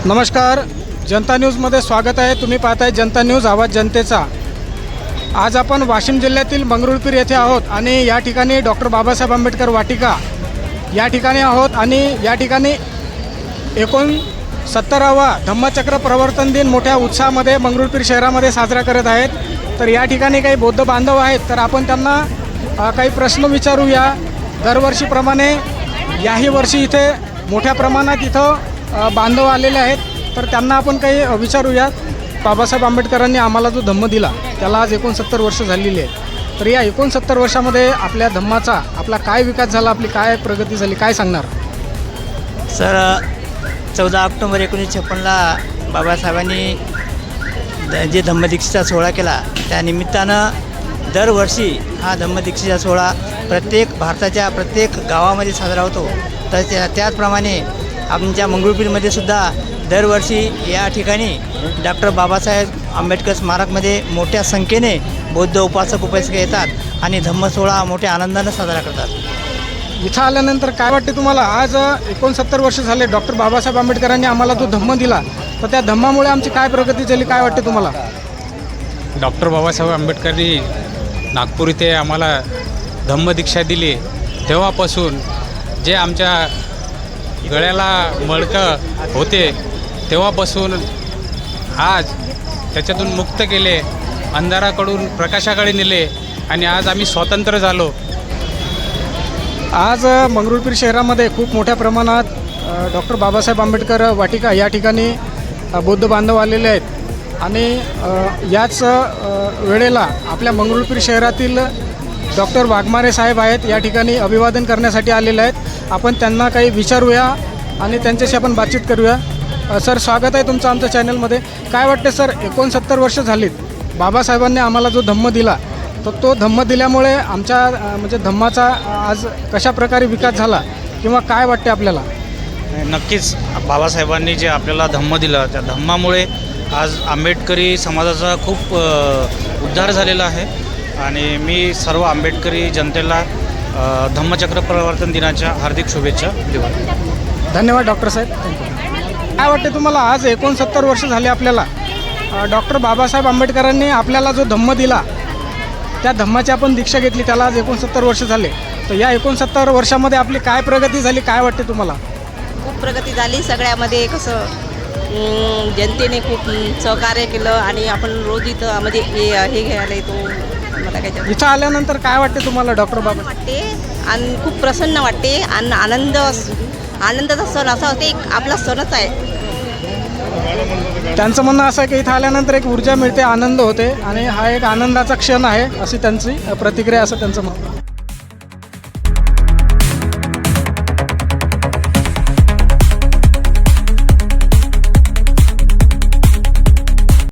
नमस्कार, जनता न्यूजमध्ये स्वागत आहे। तुम्ही पाहताय जनता न्यूज, आवाज जनतेचा। आज आपण वाशिम जिल्ह्यातील मंगरुळपीर येथे आहोत आणि या ठिकाणी डॉक्टर बाबासाहेब आंबेडकर वाटिका या ठिकाणी आहोत आणि या ठिकाणी 69वा धम्मचक्र प्रवर्तन दिन मोठ्या उत्साहामध्ये मंगरुळपीर शहरामध्ये साजरा करत आहेत। तर या ठिकाणी काही बौद्ध बांधव आहेत, तर आपण त्यांना काही प्रश्न विचारूया। दरवर्षीप्रमाणे याही वर्षी इथे मोठ्या प्रमाणात इथं बांधव आलेले आहेत, तर त्यांना आपण काही विचारूया। बाबासाहेब आंबेडकरांनी आम्हाला जो धम्म दिला त्याला आज 69 वर्ष झालेली आहे। तर या 69 वर्षामध्ये आपल्या धम्माचा आपला काय विकास झाला, आपली काय प्रगती झाली, काय सांगणार सर? 14 ऑक्टोबर 1956ला बाबासाहेबांनी जे धम्मदीक्षेचा सोहळा केला, त्या निमित्तानं दरवर्षी हा धम्मदीक्षेचा सोहळा भारताच्या प्रत्येक गावामध्ये साजरा होतो। तर त्याचप्रमाणे आमच्या मंगरुळपीरमध्ये सुद्धा दरवर्षी या ठिकाणी डॉक्टर बाबासाहेब आंबेडकर स्मारकमध्ये मोठ्या संख्येने बौद्ध उपासक येतात आणि धम्म सोहळा मोठ्या आनंदानं साजरा करतात। इथं आल्यानंतर काय वाटते तुम्हाला? आज 69 वर्ष झाले डॉक्टर बाबासाहेब आंबेडकरांनी आम्हाला जो धम्म दिला, तर त्या धम्मामुळे आमची काय प्रगती झाली, काय वाटते तुम्हाला? डॉक्टर बाबासाहेब आंबेडकरांनी नागपूर इथे आम्हाला धम्मदीक्षा दिली, तेव्हापासून जे आमच्या गळ्याला मडकं होते तेव्हापासून आज त्याच्यातून मुक्त केले, अंधाराकडून प्रकाशाकडे नेले आणि आज आम्ही स्वतंत्र झालो। आज मंगरुळपीर शहरामध्ये खूप मोठ्या प्रमाणात डॉक्टर बाबासाहेब आंबेडकर वाटिका या ठिकाणी बौद्ध बांधव आलेले आहेत आणि याच वेळेला आपल्या मंगरुळपीर शहरातील डॉक्टर वाघमारे साहेब आहेत, या ठिकाणी अभिवादन करण्यासाठी आलेले आहेत। आपण त्यांना काही विचारूया आणि त्यांच्याशी आपण बातचीत करूया। सर, स्वागत आहे तुमचं आमच्या चॅनलमध्ये। काय वाटते सर, 69 वर्ष झालीत बाबासाहेबांनी आम्हाला जो धम्म दिला, तर तो धम्म दिल्यामुळे आमच्या म्हणजे धम्माचा आज कशा प्रकारे विकास झाला किंवा काय वाटते आपल्याला? नक्कीच बाबासाहेबांनी जे आपल्याला धम्म दिलं, त्या धम्मामुळे आज आंबेडकरी समाजाचा खूप उद्धार झालेला आहे आणि मी सर्व आंबेडकरी जनतेला धम्मचक्र प्रवर्तन दिनाच्या हार्दिक शुभेच्छा देतो। धन्यवाद डॉक्टर साहेब, काय वाटते तुम्हाला? आज 69 वर्ष झाले आपल्याला डॉक्टर बाबासाहेब आंबेडकरांनी आपल्याला जो धम्म दिला, त्या धम्माची आपण दीक्षा घेतली, त्याला आज 69 वर्ष झाले। तर या 69 वर्षामध्ये आपली काय प्रगती झाली, काय वाटते तुम्हाला? खूप प्रगती झाली सगळ्यामध्ये। कसं जनतेने खूप सहकार्य केलं आणि आपण रोज इथं म्हणजे हे घ्यायला येतो। मला काय इथं आल्यानंतर काय वाटते तुम्हाला डॉक्टर बाबा? वाटते आणि खूप प्रसन्न वाटते आणि आनंदाचा सण असा होते, आपला सणच आहे। त्यांचं म्हणणं असं आहे की इथं आल्यानंतर एक ऊर्जा मिळते, आनंद होते आणि हा एक आनंदाचा क्षण आहे, अशी त्यांची प्रतिक्रिया, असं त्यांचं म्हणणं।